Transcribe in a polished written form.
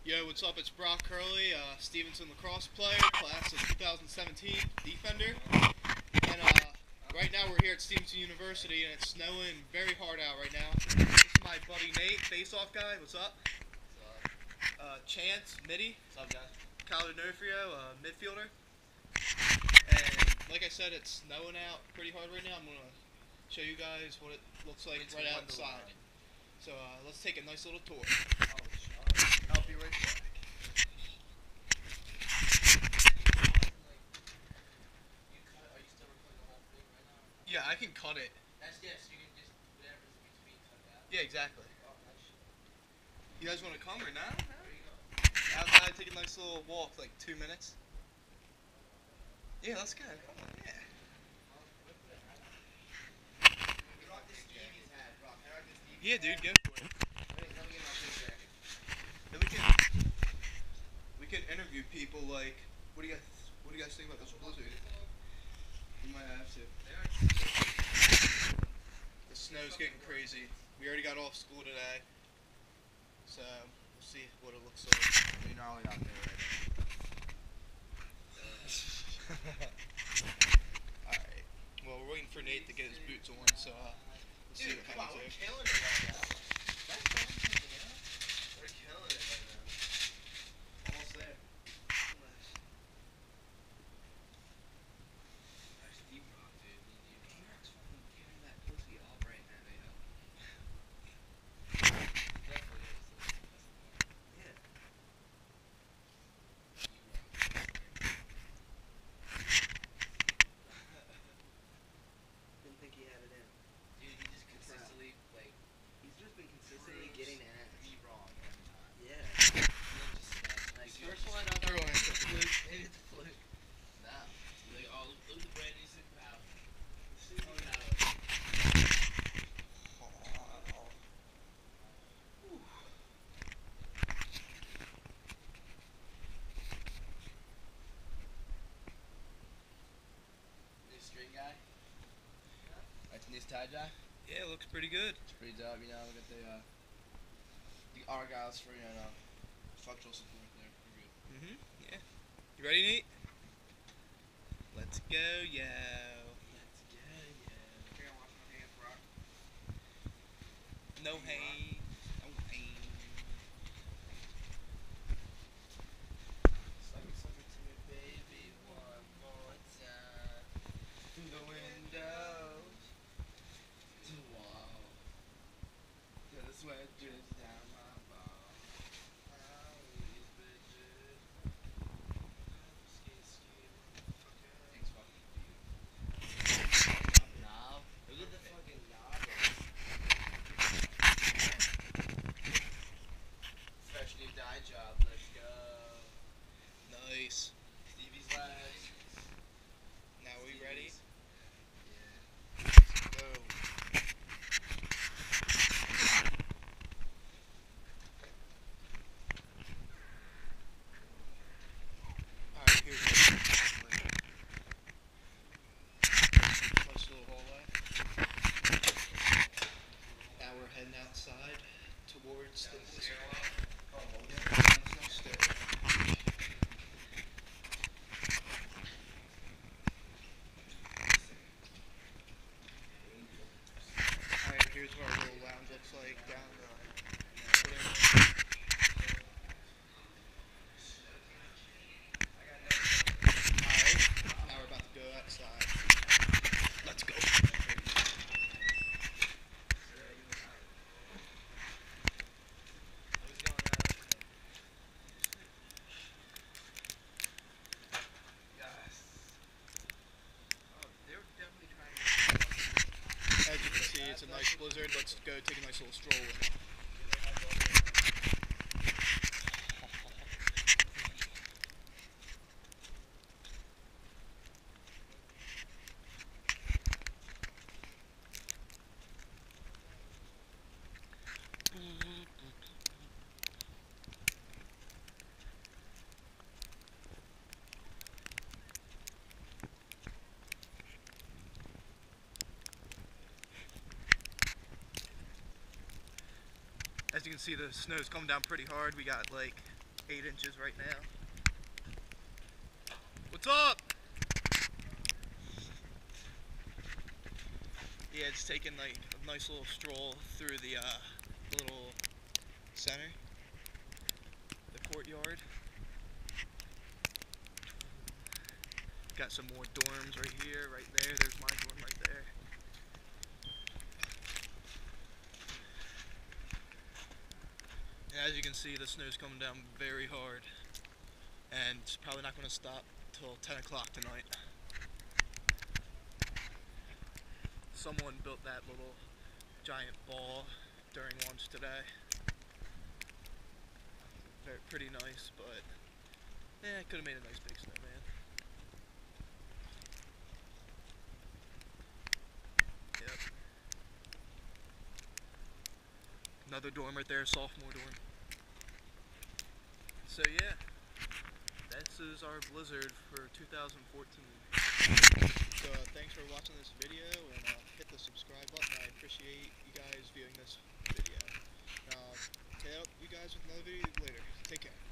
Yo, what's up? It's Brock Curley, Stevenson lacrosse player, class of 2017, defender. And right now we're here at Stevenson University, and it's snowing very hard out right now. This is my buddy Nate, face-off guy. What's up? What's up? Chance, midi. What's up, guys? Kyler Nofrio, midfielder. And like I said, it's snowing out pretty hard right now. I'm gonna show you guys what it looks like right outside. So let's take a nice little tour. I'll be right back. Yeah, I can cut it. Yes, you can just, whatever's in between, cut it out. Yeah, exactly. Oh, nice. You guys want to come or not? There you go. Outside, take a nice little walk, like 2 minutes. Yeah, let's go. Come on, yeah. Yeah, dude, go for it. Yeah, we can interview people like, what do you guys think about this blizzard? We might have to. The snow's getting crazy. We already got off school today, so we'll see what it looks like. You're gnarly out there right now. Alright. Well, we're waiting for Nate to get his boots on, so let's see what kind of do. We're killing it right now. That's fun, man. We're killing it right now. Almost there. Nice deep rock, dude. D-Rock's fucking tearing that pussy off right now, you know? Definitely is. Yeah. Didn't think he had it in. Dude, he just consistently, like, he's just been consistently getting ass. Be wrong every time. Yeah. Like, first one, I thought it was a fluke. Maybe it's a fluke. Nah. Like, oh, look at the brand new super power. Super power. New string guy? That's new tie dye? Yeah, it looks pretty good. It's pretty dope, you know, we got the Argyles for, you know, structural support there. We're good. Yeah. You ready, Nate? Let's go, yo. Let's go, yo. Okay, I'm washing my hands, Brock. No pain. No pain. Suck it to me, baby, one more time. Through the windows. Wow. Till the sweat drips down my ball. How these bitches. Thanks, fucking dude. Knob. Look at the fucking knob. Fresh new dye job. Let's go. Nice. Stevie's legs. Now we ready? Yeah. Go. Alright, here's the nice little hallway. Now we're heading outside towards the blizzard. Alright, here's what our little lounge looks like down the Alright, now we're about to go outside. Let's go. As you can see, it's a nice blizzard. Let's go take a nice little stroll. As you can see, the snow's coming down pretty hard. We got like 8 inches right now. What's up? Yeah, just taking like a nice little stroll through the little center, the courtyard. Got some more dorms right here, right there. There's my dorm right there. And as you can see, the snow's coming down very hard, and it's probably not going to stop till 10 o'clock tonight. Someone built that little giant ball during lunch today. Pretty nice, but yeah, it could have made a nice big snowman. Yep. Another dorm right there, sophomore dorm. So yeah, this is our blizzard for 2014. So thanks for watching this video, and hit the subscribe button. I appreciate you guys viewing this video. Hit up you guys with another video later. Take care.